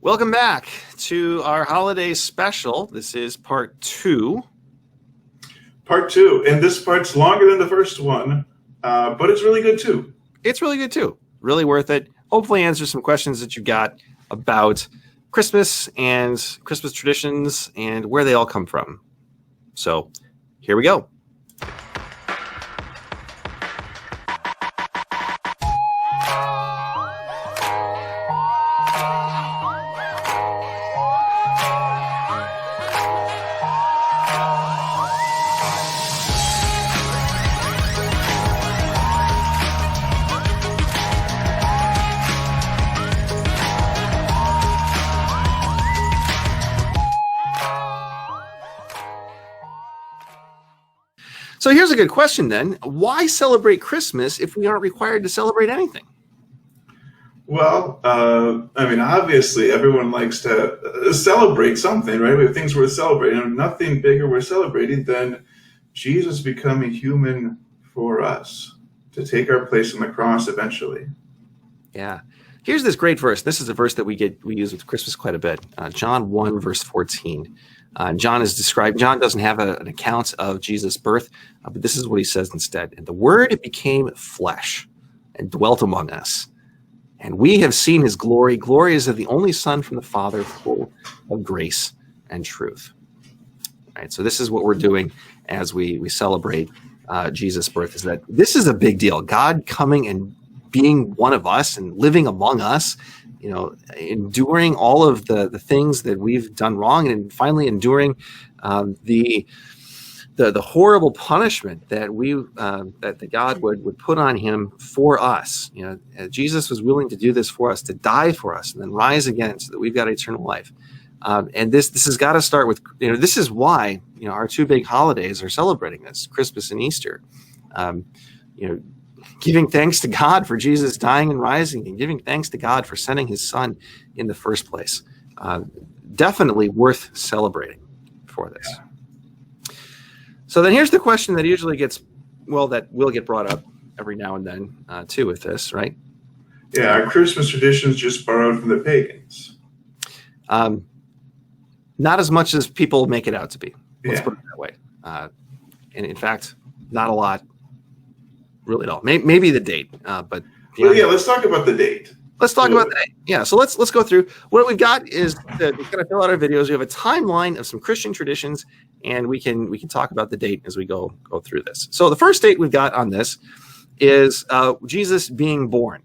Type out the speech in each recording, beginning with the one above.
Welcome back to our holiday special. This is part two. Part two, and this part's longer than the first one, but it's really good too. It's really good too. Really worth it. Hopefully answer some questions that you got about Christmas and Christmas traditions and where they all come from. So here we go. So here's a good question then. Why celebrate Christmas if we aren't required to celebrate anything? Well, obviously everyone likes to celebrate something, right? We have things worth celebrating, and nothing bigger we're celebrating than Jesus becoming human for us to take our place on the cross eventually. Yeah. Here's this great verse. This is a verse that we use with Christmas quite a bit. John 1, verse 14. John doesn't have an account of Jesus' birth, but this is what he says instead. And the Word became flesh and dwelt among us. And we have seen his glory. Glory is of the only Son from the Father, full of grace and truth. All right, so this is what we're doing as we celebrate Jesus' birth, is that this is a big deal. God coming and being one of us and living among us, enduring all of the things that we've done wrong, and finally enduring the horrible punishment that that God would put on him for us. Jesus was willing to do this for us, to die for us, and then rise again, so that we've got eternal life. And this has got to start with this is why our two big holidays are celebrating this, Christmas and Easter. Giving thanks to God for Jesus dying and rising, and giving thanks to God for sending his Son in the first place. Definitely worth celebrating for this. Yeah. So then here's the question that usually that will get brought up every now and then too with this, right? Yeah, our Christmas traditions just borrowed from the pagans. Not as much as people make it out to be. Let's put it that way. And in fact, not a lot. Really at all. Maybe the date, but let's talk about the date. Let's talk about the date. Yeah, so let's go through. What we've got is to kind of fill out our videos. We have a timeline of some Christian traditions, and we can talk about the date as we go through this. So the first date we've got on this is Jesus being born,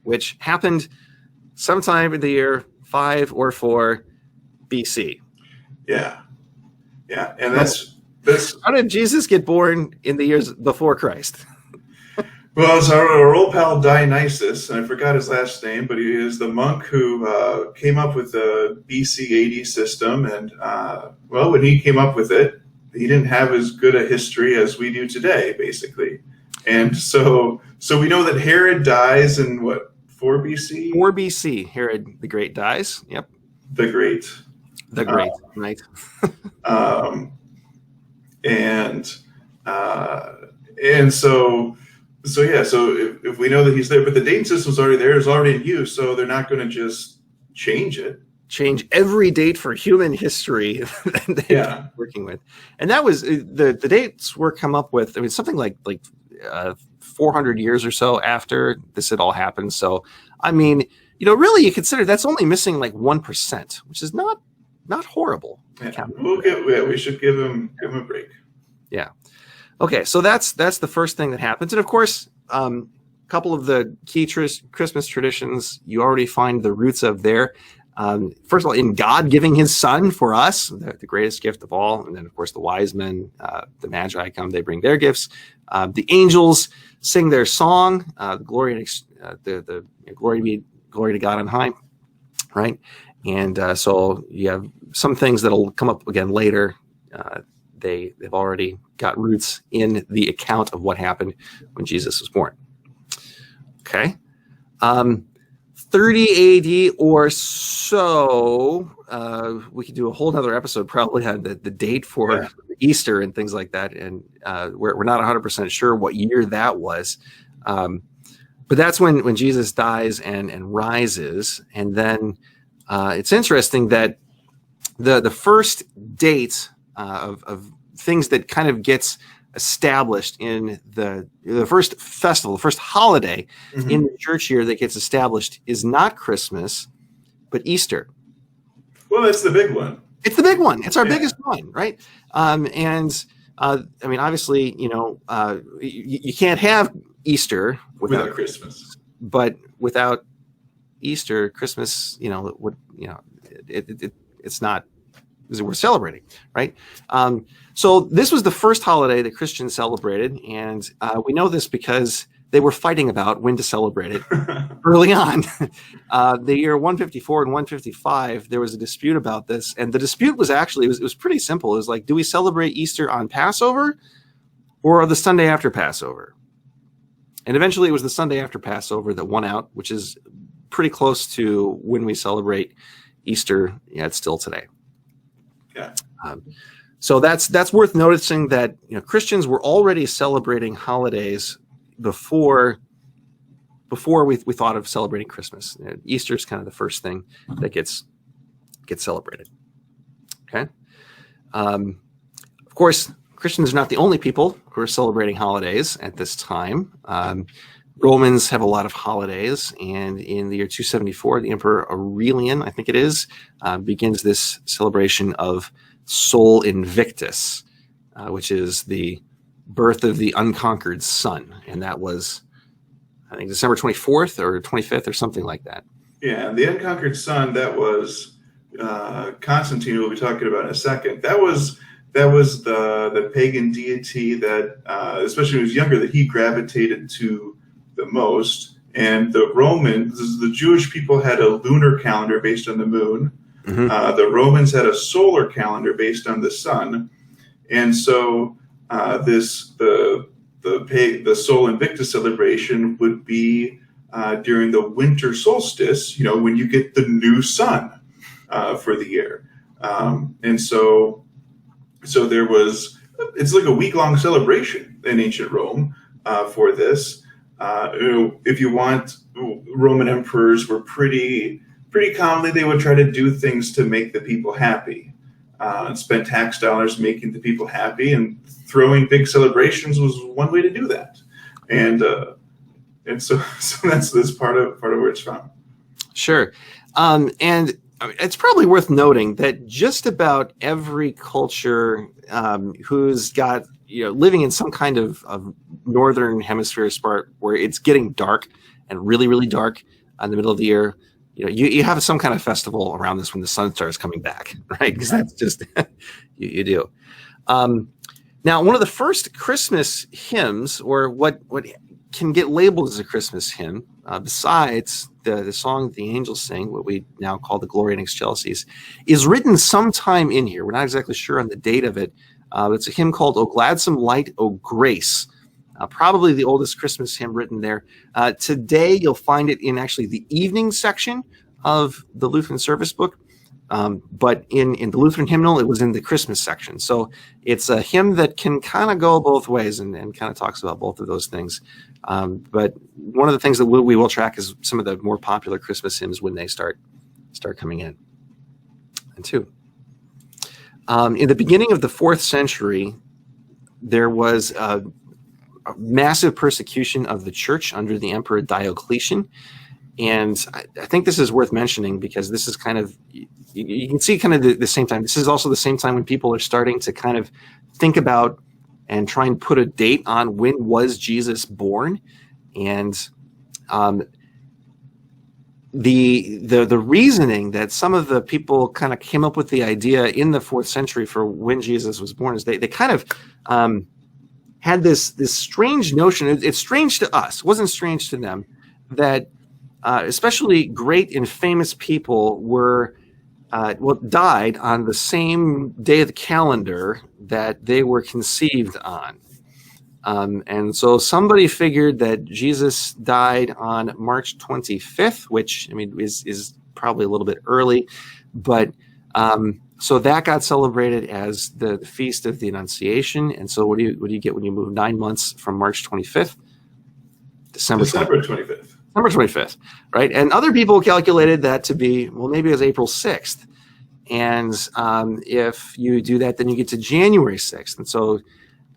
which happened sometime in the year 5 or 4 BC. Yeah, and that's this. How did Jesus get born in the years before Christ? Well, it's our old pal Dionysus, and I forgot his last name, but he is the monk who came up with the BC AD system. And, when he came up with it, he didn't have as good a history as we do today, basically. And so we know that Herod dies in, 4 BC? 4 BC, Herod the Great dies. Yep. The Great, right. So if we know that he's there, but the dating system's already there, it's already in use, so they're not going to just change it. Change every date for human history that they're working with. And that was the dates were come up with, something like 400 years or so after this had all happened. So, really you consider that's only missing 1%, which is not horrible. Yeah. We should give him a break. Yeah. Okay, so that's the first thing that happens. And of course, a couple of the key Christmas traditions you already find the roots of there. First of all, in God giving his Son for us, the greatest gift of all. And then, of course, the wise men, the Magi come, they bring their gifts. The angels sing their song, glory to God on high, right? And so you have some things that'll come up again later. They've already got roots in the account of what happened when Jesus was born. Okay. 30 AD or so, we could do a whole nother episode probably on the date for Easter and things like that. And we're not 100% sure what year that was. But that's when Jesus dies and rises. And then it's interesting that the first date of things that kind of gets established in the first festival, the first holiday in the church year that gets established is not Christmas, but Easter. Well, that's the big one. It's the big one. It's our biggest one, right? I mean, obviously, you can't have Easter without Christmas. But without Easter, Christmas, it's not we're celebrating, right? So this was the first holiday that Christians celebrated, and we know this because they were fighting about when to celebrate it early on. The year 154 and 155, there was a dispute about this, and the dispute was actually it was pretty simple. It was like, do we celebrate Easter on Passover or the Sunday after Passover? And eventually, it was the Sunday after Passover that won out, which is pretty close to when we celebrate Easter. Yeah, it's still today. Yeah. So that's worth noticing that Christians were already celebrating holidays before we thought of celebrating Christmas. Easter is kind of the first thing that gets celebrated. Okay. Of course, Christians are not the only people who are celebrating holidays at this time. Romans have a lot of holidays, and in the year 274, the Emperor Aurelian, I think it is, begins this celebration of Sole Invictus, which is the birth of the unconquered sun, and that was, I think, December 24th or 25th or something like that. Yeah, the unconquered sun, that was Constantine, we'll be talking about in a second. That was the pagan deity that, especially when he was younger, that he gravitated to the most. And the Jewish people had a lunar calendar based on the moon. The Romans had a solar calendar based on the sun. And so the Sole Invictus celebration would be during the winter solstice, when you get the new sun for the year. And so there was, it's like a week-long celebration in ancient Rome for this. If you want, Roman emperors were pretty commonly, they would try to do things to make the people happy, and spend tax dollars making the people happy, and throwing big celebrations was one way to do that. And so that's part of where it's from. Sure. And it's probably worth noting that just about every culture who's got, living in some kind of northern hemisphere spot where it's getting dark and really, really dark in the middle of the year, you have some kind of festival around this when the sun starts coming back, right? Because that's just, you do. Now, one of the first Christmas hymns, or what can get labeled as a Christmas hymn, besides the song the angels sing, what we now call the Gloria in Excelsis, is written sometime in here. We're not exactly sure on the date of it. It's a hymn called O Gladsome Light, O Grace, probably the oldest Christmas hymn written there. Today, you'll find it in actually the evening section of the Lutheran service book. But in the Lutheran hymnal, it was in the Christmas section. So it's a hymn that can kind of go both ways and kind of talks about both of those things. But one of the things that we will track is some of the more popular Christmas hymns when they start coming in. And two, in the beginning of the 4th century, there was a massive persecution of the church under the Emperor Diocletian. And I think this is worth mentioning because this is kind of, you can see kind of the same time. This is also the same time when people are starting to kind of think about and try and put a date on when was Jesus born. And the reasoning that some of the people kind of came up with the idea in the 4th century for when Jesus was born is they kind of had this strange notion. It's strange to us. It wasn't strange to them that especially great and famous people were died on the same day of the calendar that they were conceived on. And so somebody figured that Jesus died on March 25th, which I mean is probably a little bit early, but so that got celebrated as the Feast of the Annunciation. And so what do you get when you move 9 months from March 25th? December 25th. December 25th, right? And other people calculated that to be, well, maybe it was April 6th. And if you do that, then you get to January 6th. And so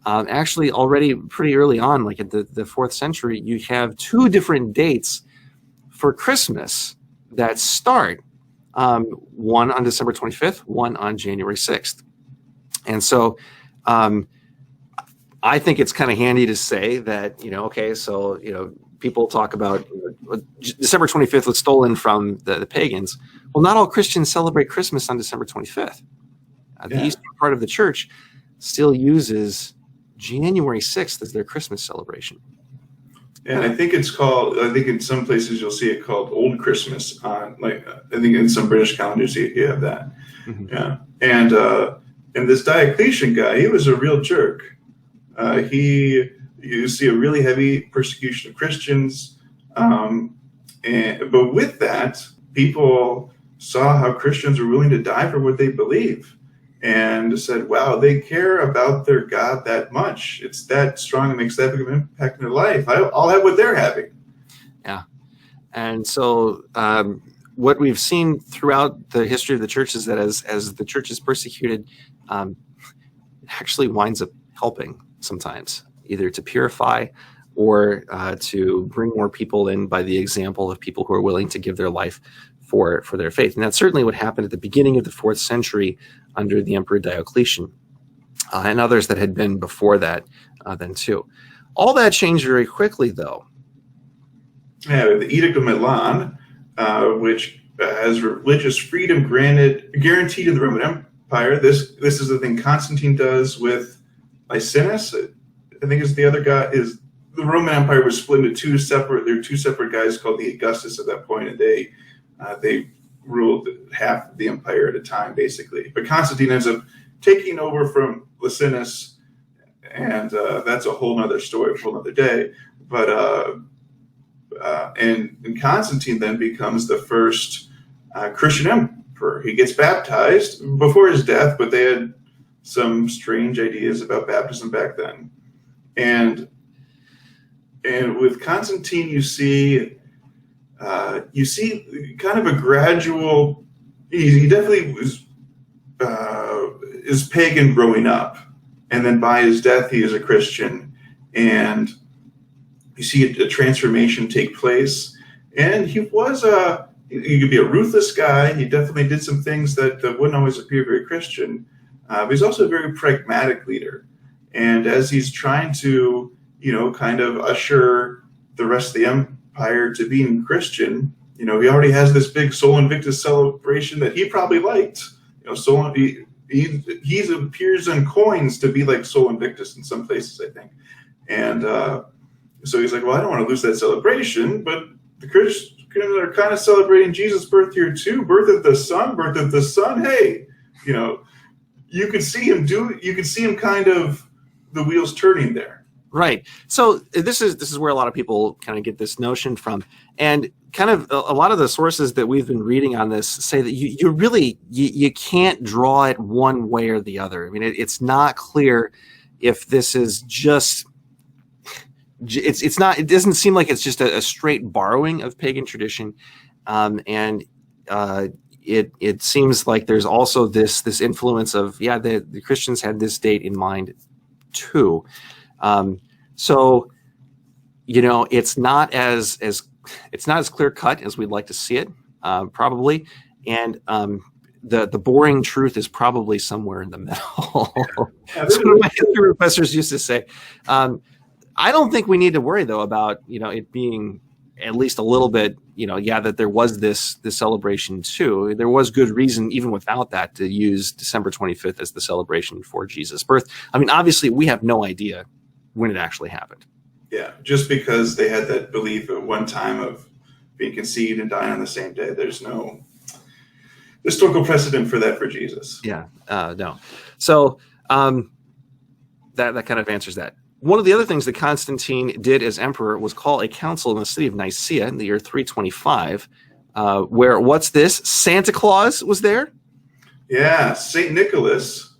actually already pretty early on, like at the 4th century, you have two different dates for Christmas that start, one on December 25th, one on January 6th. And so I think it's kind of handy to say that, okay, so, people talk about December 25th was stolen from the pagans. Well, not all Christians celebrate Christmas on December 25th. The eastern part of the church still uses January 6th as their Christmas celebration. And I think in some places you'll see it called Old Christmas. I think in some British calendars you have that. Mm-hmm. Yeah. And this Diocletian guy, he was a real jerk. You see a really heavy persecution of Christians. But with that, people saw how Christians were willing to die for what they believe and said, wow, they care about their God that much. It's that strong. It makes that big of an impact in their life. I'll have what they're having. Yeah. And so what we've seen throughout the history of the church is that as the church is persecuted, it actually winds up helping sometimes, either to purify or to bring more people in by the example of people who are willing to give their life for their faith. And that's certainly what happened at the beginning of the 4th century under the Emperor Diocletian and others that had been before that then too. All that changed very quickly, though. Yeah, the Edict of Milan, which has religious freedom guaranteed in the Roman Empire. This is the thing Constantine does with Licinius. I think is the other guy. Is the Roman Empire was split into two separate guys called the Augustus at that point, and they ruled half of the empire at a time, basically. But Constantine ends up taking over from Licinius, and that's a whole nother story for another day. But and Constantine then becomes the first Christian emperor. He gets baptized before his death, but they had some strange ideas about baptism back then. And with Constantine, you see kind of a gradual. He definitely is pagan growing up, and then by his death, he is a Christian, and you see a transformation take place. And he could be a ruthless guy. He definitely did some things that wouldn't always appear very Christian. But he's also a very pragmatic leader. And as he's trying to, kind of usher the rest of the empire to being Christian, he already has this big Sole Invictus celebration that he probably liked. He appears in coins to be like Sole Invictus in some places, I think. And so he's like, well, I don't want to lose that celebration, but the Christians are kind of celebrating Jesus' birth here too. Birth of the Son. Hey, you could see him kind of the wheels turning there. Right. So this is where a lot of people kind of get this notion from, and kind of a lot of the sources that we've been reading on this say that you can't draw it one way or the other. I mean, it's not clear if this is just. It's not. It doesn't seem like it's just a straight borrowing of pagan tradition, and it seems like there's also this influence of the Christians had this date in mind too. So it's not as clear cut as we'd like to see it, probably, and the boring truth is probably somewhere in the middle. That's what my history professors used to say. I don't think we need to worry though about it being at least a little bit that there was this celebration too. There was good reason even without that to use December 25th as the celebration for Jesus' birth. I mean, obviously we have no idea when it actually happened. Yeah, just because they had that belief at one time of being conceived and dying on the same day, there's no historical precedent for that for Jesus. Yeah, no. So that kind of answers that. One of the other things that Constantine did as emperor was call a council in the city of Nicaea in the year 325, where Santa Claus was there? Yeah, St. Nickolas,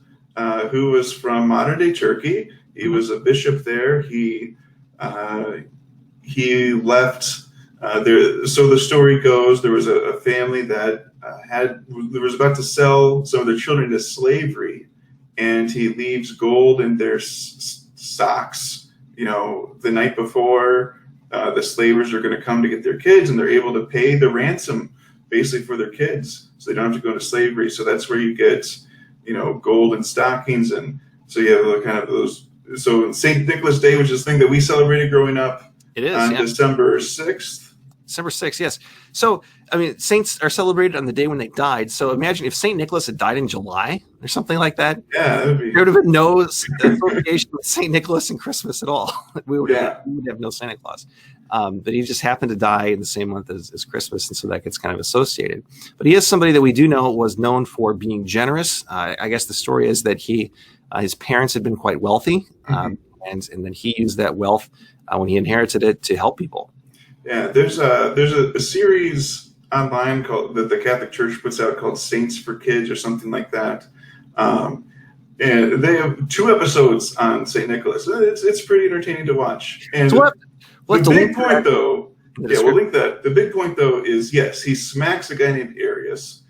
who was from modern-day Turkey. He was a bishop there. He left So the story goes, there was a family that was about to sell some of their children into slavery, and he leaves gold in their socks. The night before, the slavers are going to come to get their kids, and they're able to pay the ransom basically for their kids, so they don't have to go into slavery. So that's where you get, gold and stockings, and so you have kind of those. So St. Nicholas Day, which is the thing that we celebrated growing up, it is on December 6th. December 6th, yes. So, saints are celebrated on the day when they died. So imagine if St. Nicholas had died in July or something like that. Yeah, that would be. There would have been no association with St. Nicholas and Christmas at all. We would have no Santa Claus. But he just happened to die in the same month as Christmas, and so that gets kind of associated. But he is somebody that we do know was known for being generous. I guess the story is that his parents had been quite wealthy, and then he used that wealth when he inherited it to help people. Yeah, there's a series online that the Catholic Church puts out called Saints for Kids or something like that, and they have 2 episodes on Saint Nicholas. It's pretty entertaining to watch. And so the big point, though, we'll link that. The big point, though, is yes, he smacks a guy named Arius.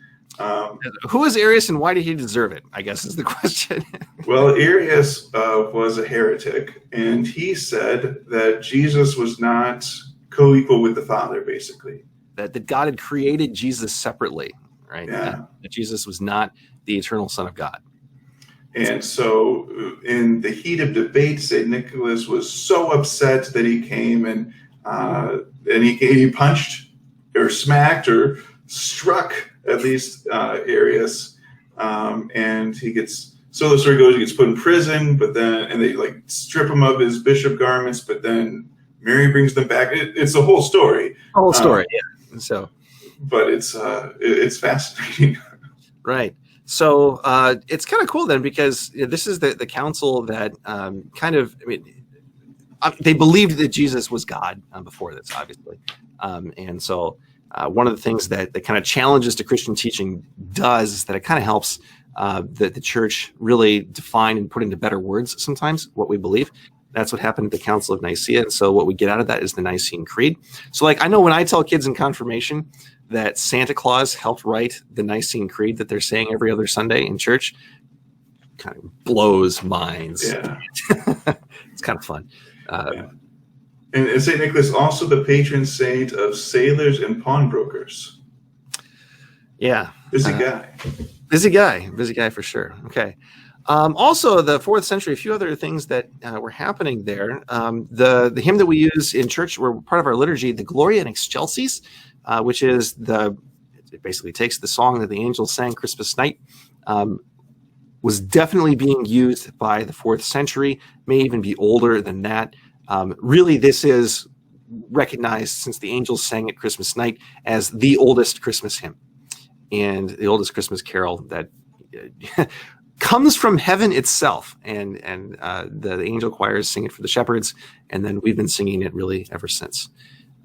Who is Arius and why did he deserve it, I guess is the question. Well, Arius was a heretic, and he said that Jesus was not co-equal with the Father, basically. That God had created Jesus separately, right? Yeah. That Jesus was not the eternal Son of God. And so in the heat of debate, St. Nicholas was so upset that he came and he punched or smacked or struck at least Arius, and he gets. So the story goes, he gets put in prison, but then they strip him of his bishop garments, but then Mary brings them back. It's a whole story. A whole story, yeah. So, but it's fascinating, right? So it's kind of cool then, because this is the council that they believed that Jesus was God before this, obviously, and so one of the things that kind of challenges to Christian teaching does is that it kind of helps the church really define and put into better words sometimes what we believe. That's what happened at the Council of Nicaea. And so what we get out of that is the Nicene Creed. So I know when I tell kids in confirmation that Santa Claus helped write the Nicene Creed that they're saying every other Sunday in church, kind of blows minds. Yeah. It's kind of fun. Yeah. And St. Nicholas, also the patron saint of sailors and pawnbrokers. Yeah. Busy guy. Busy guy for sure. Okay. Also, the 4th century, a few other things that were happening there. The hymn that we use in church, were part of our liturgy, the Gloria in Excelsis, which is it basically takes the song that the angels sang Christmas night, was definitely being used by the 4th century, may even be older than that. Really, this is recognized, since the angels sang it Christmas night, as the oldest Christmas hymn and the oldest Christmas carol that comes from heaven itself. And the angel choirs sing it for the shepherds, and then we've been singing it really ever since.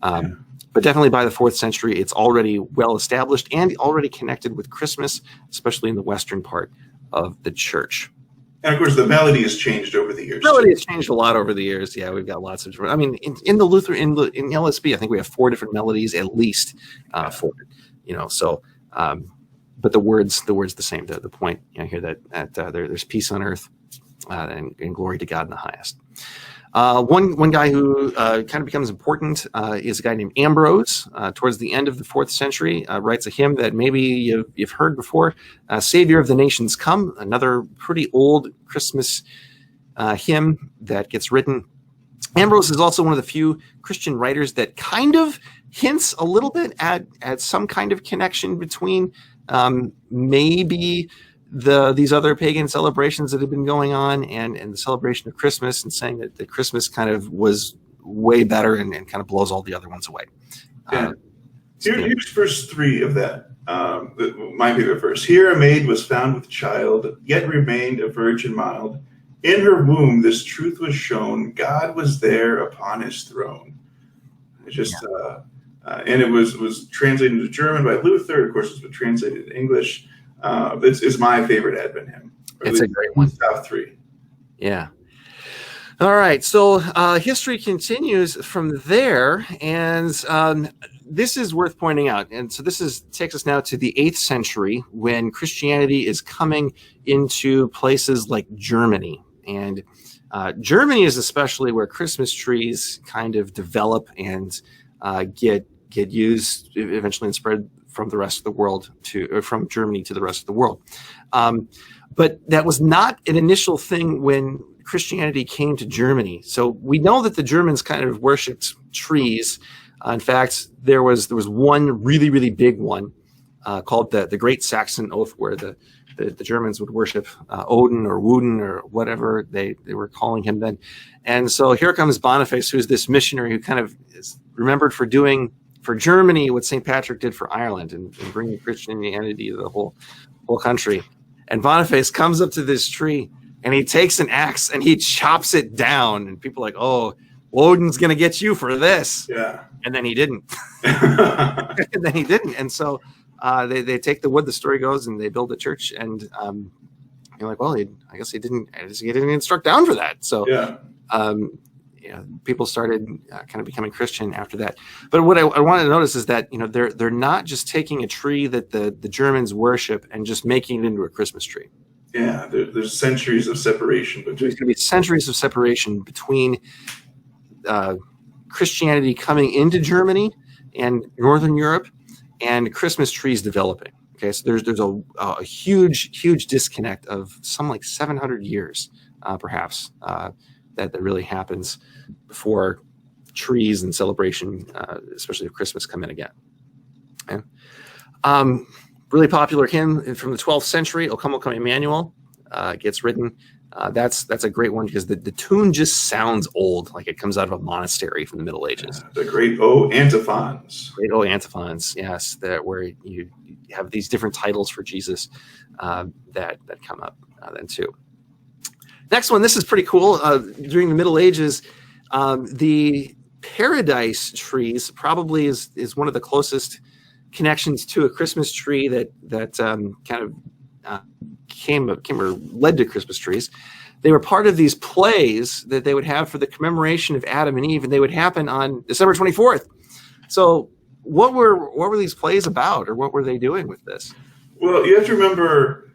But definitely by the 4th century, it's already well established and already connected with Christmas, especially in the western part of the church. And of course, the melody has changed over the years. Melody has changed a lot over the years. Yeah, we've got lots of different. I mean, in the Lutheran, in LSB, I think we have 4 different melodies at least for it. So, but the words the same. The point here that there's peace on earth and glory to God in the highest. One guy who kind of becomes important is a guy named Ambrose. Towards the end of the 4th century, writes a hymn that maybe you've heard before, Savior of the Nations Come, another pretty old Christmas hymn that gets written. Ambrose is also one of the few Christian writers that kind of hints a little bit at some kind of connection between maybe these other pagan celebrations that have been going on and the celebration of Christmas, and saying that Christmas kind of was way better and kind of blows all the other ones away. Yeah. Here's verse 3 of that. My favorite verse. Here a maid was found with child, yet remained a virgin mild. In her womb this truth was shown, God was there upon his throne. It just and it was translated into German by Luther. Of course, it's been translated in English. This is my favorite Advent hymn. It's a great one. Top 3. Yeah. All right, so history continues from there, and this is worth pointing out. And so takes us now to the 8th century, when Christianity is coming into places like Germany. And Germany is especially where Christmas trees kind of develop and get used eventually and spread from the rest of the world from Germany to the rest of the world. But that was not an initial thing when Christianity came to Germany. So we know that the Germans kind of worshipped trees. In fact, there was one really, really big one called the Great Saxon Oath, where the Germans would worship Odin or Woden or whatever they were calling him then. And so here comes Boniface, who's this missionary who kind of is remembered for doing for Germany what St. Patrick did for Ireland and bringing Christianity to the whole country. And Boniface comes up to this tree and he takes an axe and he chops it down. And people are like, oh, Odin's going to get you for this. Yeah. And then he didn't. And so they take the wood, the story goes, and they build a church. And you're like, well, I guess he didn't instruct down for that. So yeah. People started kind of becoming Christian after that. But what I wanted to notice is that they're not just taking a tree that the Germans worship and just making it into a Christmas tree. Yeah, there's centuries of separation between. There's going to be centuries of separation between Christianity coming into Germany and Northern Europe and Christmas trees developing. Okay, so there's a huge disconnect of some like 700 years, perhaps, that really happens before trees and celebration, especially of Christmas, come in again. Okay. Really popular hymn from the 12th century, O Come, O Come, Emmanuel, gets written. That's a great one because the tune just sounds old, like it comes out of a monastery from the Middle Ages. The great O antiphons. Great O antiphons, yes, where you have these different titles for Jesus that come up then too. Next one, this is pretty cool. During the Middle Ages, the paradise trees probably is one of the closest connections to a Christmas tree that kind of came or led to Christmas trees. They were part of these plays that they would have for the commemoration of Adam and Eve, and they would happen on December 24th. So what were these plays about, or what were they doing with this? Well, you have to remember,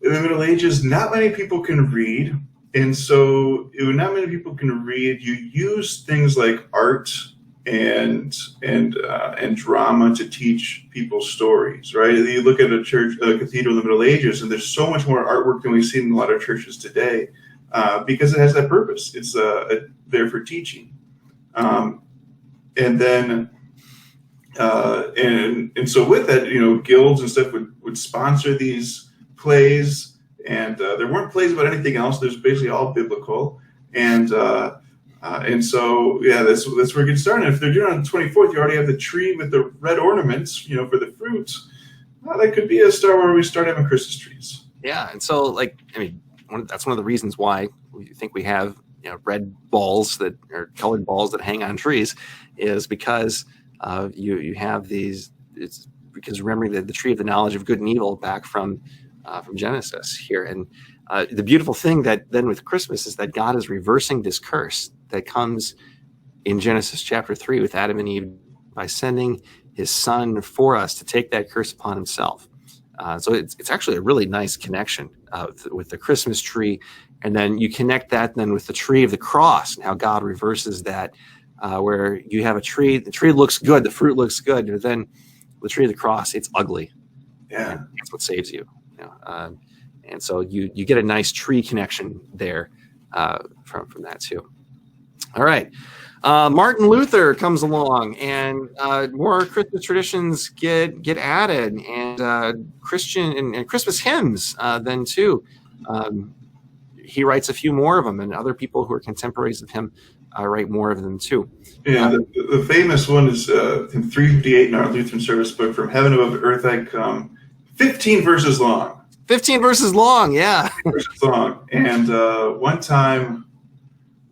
in the Middle Ages, not many people can read. And so when not many people can read, you use things like art and drama to teach people stories, right? You look at a cathedral in the Middle Ages, and there's so much more artwork than we see in a lot of churches today, because it has that purpose. It's there for teaching, and then and so with that, guilds and stuff would sponsor these plays, and there weren't plays about anything else. There's basically all biblical, and so yeah, that's where it gets started. If they're doing it on the 24th, you already have the tree with the red ornaments, for the fruit. Well, that could be a start where we start having Christmas trees. Yeah, and so that's one of the reasons why we think we have red balls that are colored balls that hang on trees, is because you have these. It's because remembering the tree of the knowledge of good and evil back from Genesis here. And the beautiful thing that then with Christmas is that God is reversing this curse that comes in Genesis chapter 3 with Adam and Eve by sending his son for us to take that curse upon himself. So it's actually a really nice connection with the Christmas tree. And then you connect that then with the tree of the cross and how God reverses that, where you have a tree, the tree looks good, the fruit looks good, but then the tree of the cross, it's ugly. Yeah. And that's what saves you. And so you get a nice tree connection there from that too. All right. Martin Luther comes along, and more Christmas traditions get added, and Christian and Christmas hymns then too. He writes a few more of them, and other people who are contemporaries of him write more of them too. Yeah, the famous one is in 358 in our Lutheran service book, "From Heaven Above Earth I Come," 15 verses long. 15 verses long, yeah. 15 verses long. And one time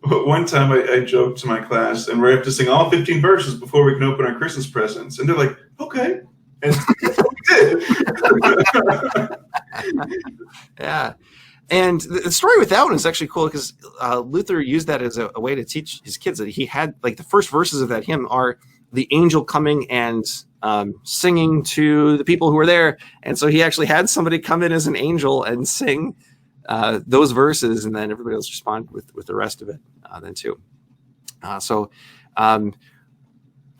I joked to my class, and we have to sing all 15 verses before we can open our Christmas presents. And they're like, okay. And that's what we did. Yeah. And the story with that one is actually cool because Luther used that as a way to teach his kids that he had, like, the first verses of that hymn are the angel coming and singing to the people who were there. And so he actually had somebody come in as an angel and sing those verses, and then everybody else respond with the rest of it then too.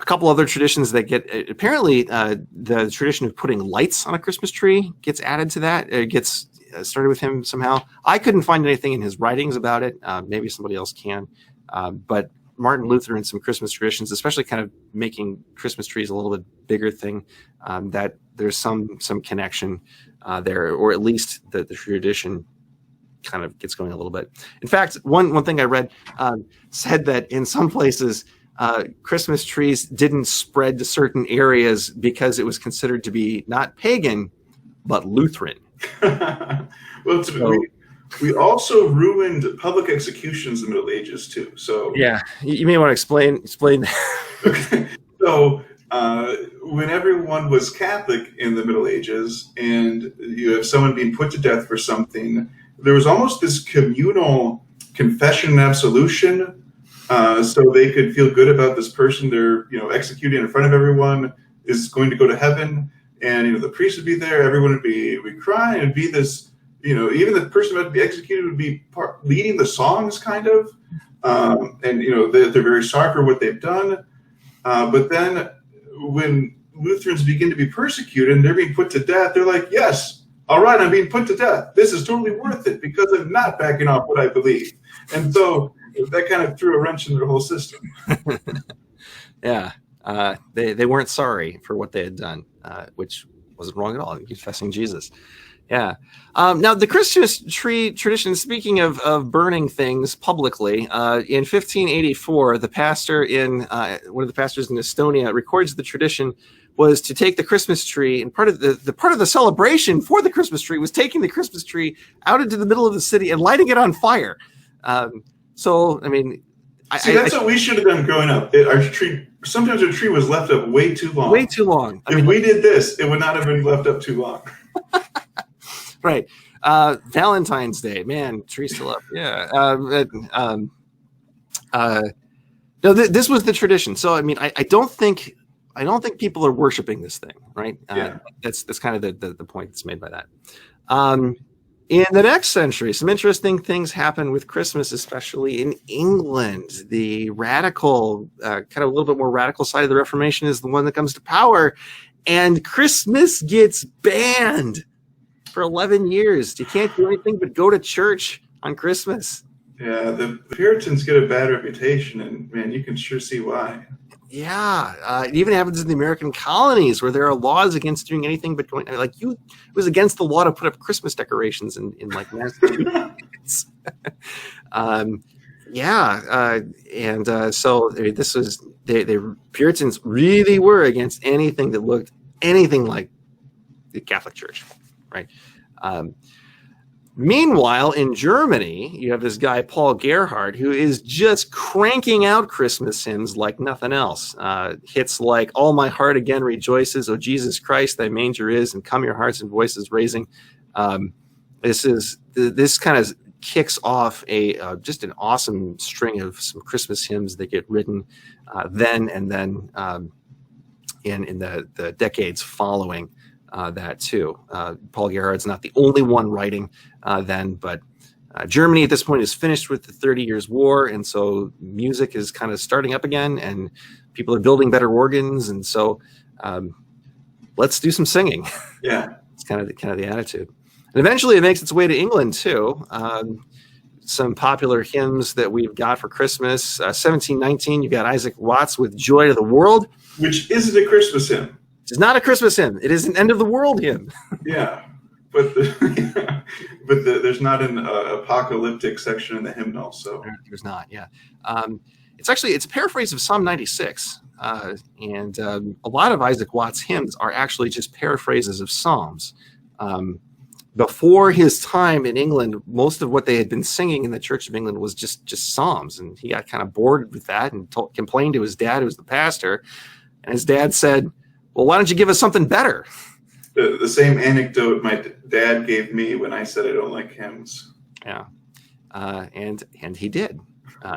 A couple other traditions that get, apparently the tradition of putting lights on a Christmas tree gets added to that. It gets started with him somehow. I couldn't find anything in his writings about it. Maybe somebody else can. But Martin Luther and some Christmas traditions, especially kind of making Christmas trees a little bit bigger thing, that there's some connection there, or at least the tradition kind of gets going a little bit. In fact, one thing I read said that in some places Christmas trees didn't spread to certain areas because it was considered to be not pagan, but Lutheran. Well, we also ruined public executions in the Middle Ages too. So yeah, you may want to explain that. Okay. So when everyone was Catholic in the Middle Ages, and you have someone being put to death for something, there was almost this communal confession and absolution. So they could feel good about this person they're executing in front of everyone is going to go to heaven, and the priest would be there, everyone would be crying, it'd be this, even the person about to be executed would be leading the songs kind of, and they're very sorry for what they've done, but then when Lutherans begin to be persecuted and they're being put to death, they're like, yes, all right, I'm being put to death, this is totally worth it because I'm not backing off what I believe. And so that kind of threw a wrench in their whole system. Yeah, they weren't sorry for what they had done, which wasn't wrong at all. Confessing Jesus. Yeah. Now the Christmas tree tradition. Speaking of burning things publicly, in 1584, the pastor one of the pastors in Estonia records the tradition was to take the Christmas tree, and part of the celebration for the Christmas tree was taking the Christmas tree out into the middle of the city and lighting it on fire. So, I mean, that's what we should have done growing up. Sometimes our tree was left up way too long. Way too long. If we did this, it would not have been left up too long. Right. Valentine's Day, man, tree still up. Yeah. No, this was the tradition. So, I mean, I don't think people are worshiping this thing, right? Yeah. That's kind of the point that's made by that. In the next century, some interesting things happen with Christmas, especially in England. The radical, kind of a little bit more radical side of the Reformation is the one that comes to power, and Christmas gets banned for 11 years. You can't do anything but go to church on Christmas. Yeah, the Puritans get a bad reputation, and man, you can sure see why. Yeah, it even happens in the American colonies where there are laws against doing anything but going, like, it was against the law to put up Christmas decorations in like Massachusetts. So this was, the Puritans really were against anything that looked anything like the Catholic Church, right? Meanwhile, in Germany, you have this guy, Paul Gerhardt, who is just cranking out Christmas hymns like nothing else. Hits like, All My Heart Again Rejoices, O Jesus Christ, Thy Manger Is, and Come Your Hearts and Voices Raising. This kind of kicks off just an awesome string of some Christmas hymns that get written then and then in the decades following that too. Paul Gerhardt's not the only one writing then, but Germany at this point is finished with the 30 Years' War, and so music is kind of starting up again, and people are building better organs, and so let's do some singing. Yeah, it's kind of the attitude. And eventually, it makes its way to England too. Some popular hymns that we've got for Christmas. 1719, you've got Isaac Watts with "Joy to the World," which isn't a Christmas hymn. It's not a Christmas hymn. It is an end of the world hymn. Yeah, but there's not an apocalyptic section in the hymnal. So there's not. Yeah, it's a paraphrase of Psalm 96, and a lot of Isaac Watts hymns are actually just paraphrases of psalms. Before his time in England, most of what they had been singing in the Church of England was just psalms, and he got kind of bored with that and complained to his dad, who was the pastor, and his dad said, well, why don't you give us something better? The same anecdote my dad gave me when I said I don't like hymns. Yeah. And he did.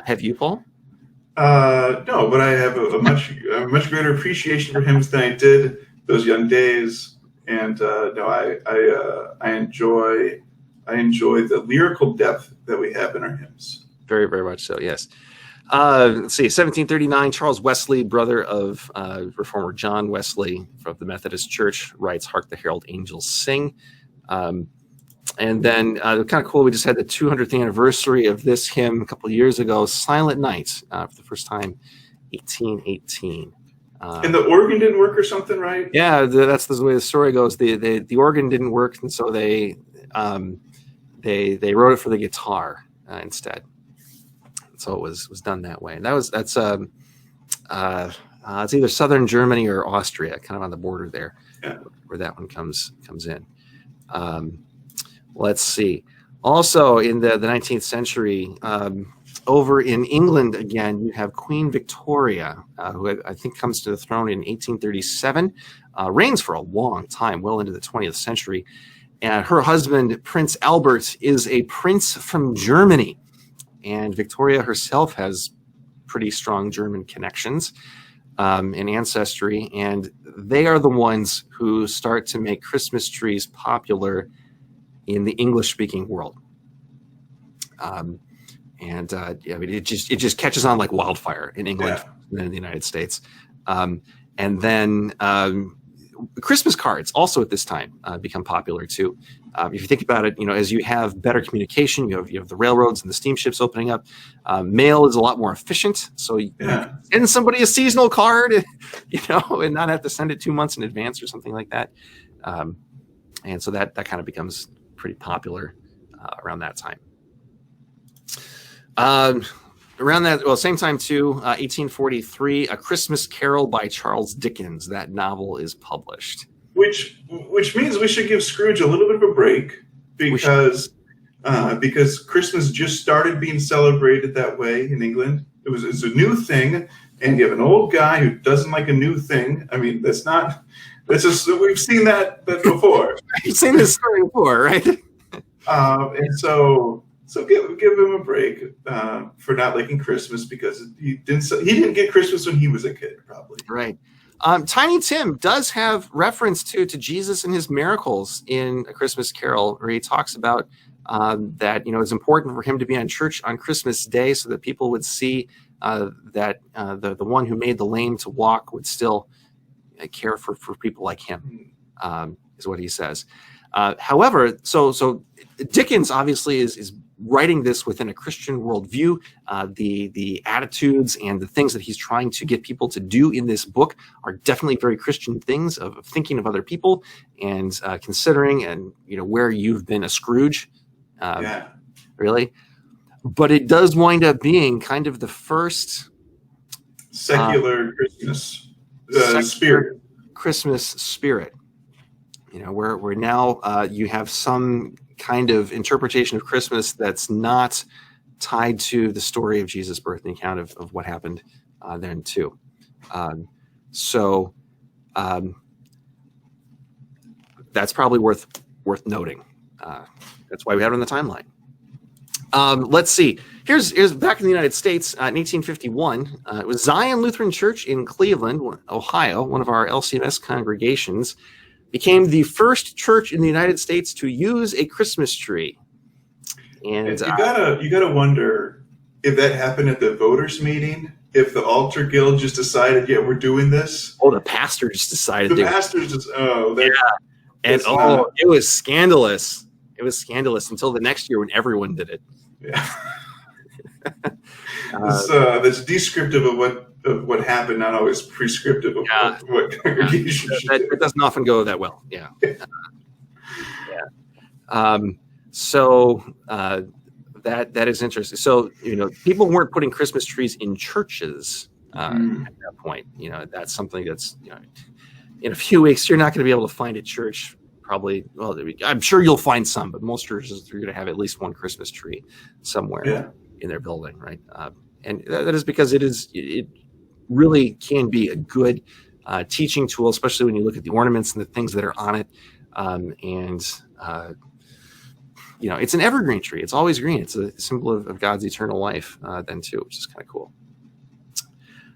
Have you, Paul? No, but I have a much greater appreciation for hymns than I did those young days. And no, I enjoy the lyrical depth that we have in our hymns. Very, very much so. Yes. Let's see. 1739, Charles Wesley, brother of reformer John Wesley from the Methodist Church, writes "Hark the Herald Angels Sing." And then kind of cool, we just had the 200th anniversary of this hymn a couple of years ago, Silent Night, for the first time, 1818. And the organ didn't work or something, right? Yeah, that's the way the story goes. The organ didn't work, and so they wrote it for the guitar instead. So it was done that way. And that's it's either southern Germany or Austria, kind of on the border there, where that one comes in. Let's see. Also in the 19th century, over in England again, you have Queen Victoria, who I think comes to the throne in 1837, reigns for a long time, well into the 20th century. And her husband, Prince Albert, is a prince from Germany. And Victoria herself has pretty strong German connections and ancestry. And they are the ones who start to make Christmas trees popular in the English-speaking world. I mean, it just catches on like wildfire in England and in the United States. And then Christmas cards also at this time become popular too. If you think about it, as you have better communication, you have the railroads and the steamships opening up. Mail is a lot more efficient, so you can send somebody a seasonal card, and not have to send it 2 months in advance or something like that. And so that kind of becomes pretty popular around that time. Around that, same time too, 1843, A Christmas Carol by Charles Dickens. That novel is published. Which means we should give Scrooge a little bit of a break because Christmas just started being celebrated that way in England. It's a new thing, and you have an old guy who doesn't like a new thing. I mean, we've seen that before. You've seen this story before, right? And so give him a break for not liking Christmas, because he didn't get Christmas when he was a kid, probably. Right. Tiny Tim does have reference to Jesus and his miracles in A Christmas Carol, where he talks about that it's important for him to be on church on Christmas Day so that people would see that the one who made the lame to walk would still care for people like him, is what he says. However, so Dickens obviously is writing this within a Christian worldview. The attitudes and the things that he's trying to get people to do in this book are definitely very Christian things of thinking of other people and considering and where you've been a Scrooge, really. But it does wind up being kind of the first secular Christmas spirit. Christmas spirit. Where now you have some kind of interpretation of Christmas that's not tied to the story of Jesus' birth and the account of what happened then too. So that's probably worth noting. That's why we have it on the timeline. Let's see. Here's back in the United States in 1851. It was Zion Lutheran Church in Cleveland, Ohio, one of our LCMS congregations, became the first church in the United States to use a Christmas tree. And you gotta wonder if that happened at the voters' meeting. If the altar guild just decided, we're doing this. Oh, the pastor just decided. The pastors just it was scandalous. It was scandalous until the next year when everyone did it. Yeah. That's descriptive of what happened, not always prescriptive of what congregation should do. It doesn't often go that well. Yeah. So that is interesting. So people weren't putting Christmas trees in churches at that point. That's something that's in a few weeks you're not going to be able to find at church. Probably, I'm sure you'll find some, but most churches are going to have at least one Christmas tree somewhere in their building, right? And that is because it really can be a good teaching tool, especially when you look at the ornaments and the things that are on it. it's an evergreen tree. It's always green. It's a symbol of God's eternal life then too, which is kind of cool.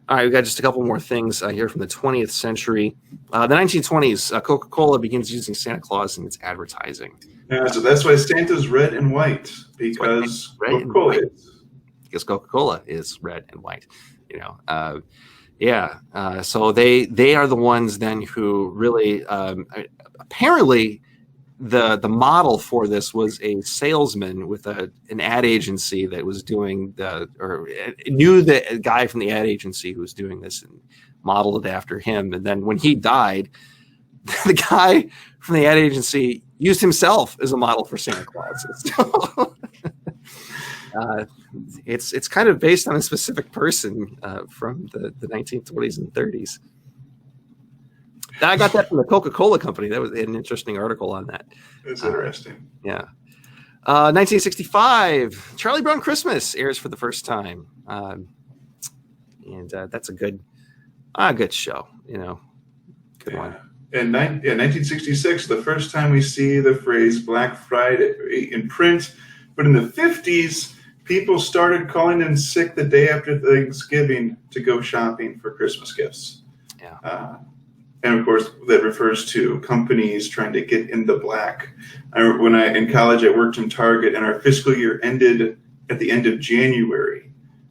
All right, we've got just a couple more things here from the 20th century. The 1920s, Coca Cola begins using Santa Claus in its advertising. Yeah, so that's why Santa's red and white, because Coca Cola is. Because Coca Cola is red and white. So they are the ones then who really apparently the model for this was a salesman with an ad agency that was doing knew the guy from the ad agency who was doing this and modeled it after him. And then when he died, the guy from the ad agency used himself as a model for Santa Claus. So, it's kind of based on a specific person from the 1920s and 30s. I got that from the Coca Cola company. That was an interesting article on that. That's interesting. Yeah. 1965, Charlie Brown Christmas airs for the first time, and that's a good show. Good one. In 1966, the first time we see the phrase Black Friday in print, but in the 50s, people started calling in sick the day after Thanksgiving to go shopping for Christmas gifts. Yeah. And of course, that refers to companies trying to get in the black. In college, I worked in Target, and our fiscal year ended at the end of January.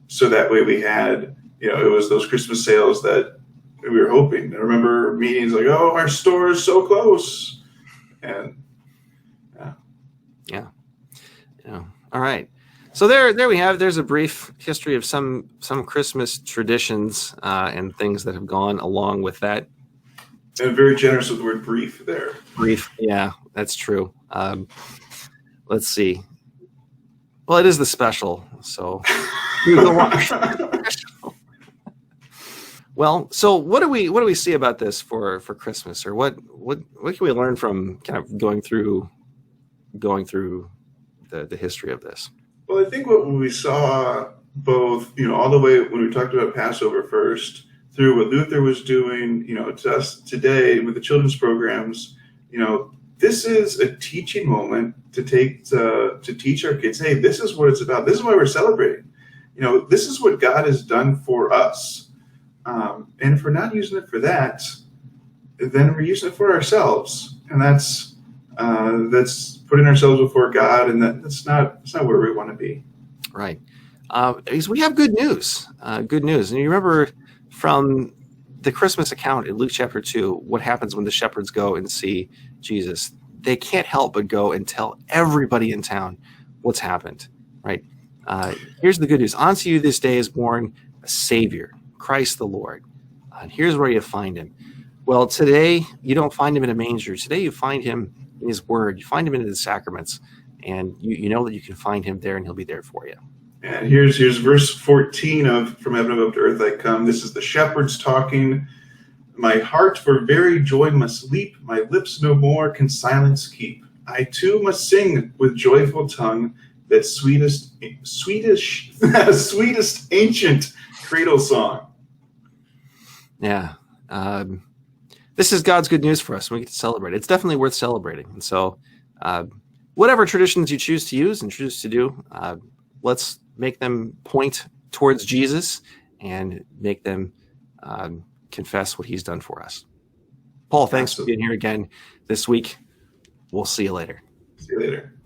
So that way we had, it was those Christmas sales that we were hoping. I remember meetings like, oh, our store is so close. And yeah. All right. So there we have. There's a brief history of some Christmas traditions and things that have gone along with that. And very generous with the word brief there. Brief, yeah, that's true. Let's see. Well, it is the special, so. Well, so what do we see about this for Christmas, or what can we learn from kind of going through the history of this? Well, I think what we saw both, all the way when we talked about Passover first, through what Luther was doing, to us today with the children's programs, this is a teaching moment to teach our kids, hey, this is what it's about. This is why we're celebrating. This is what God has done for us. And if we're not using it for that, then we're using it for ourselves. And that's putting ourselves before God, and that's not where we want to be. Right. Because we have good news. Good news. And you remember from the Christmas account in Luke chapter 2, what happens when the shepherds go and see Jesus? They can't help but go and tell everybody in town what's happened, right? Here's the good news. Unto you this day is born a Savior, Christ the Lord. And here's where you find him. Well, today you don't find him in a manger. Today you find him in his word. You find him in the sacraments. And you know that you can find him there, and he'll be there for you. And here's verse 14 of From Heaven Above to Earth I Come. This is the shepherds talking. My heart for very joy must leap. My lips no more can silence keep. I too must sing with joyful tongue that sweetest ancient cradle song. Yeah. This is God's good news for us. We get to celebrate. It's definitely worth celebrating. And so whatever traditions you choose to use and choose to do, let's make them point towards Jesus and make them confess what he's done for us. Paul, thanks for being here again this week. We'll see you later. See you later.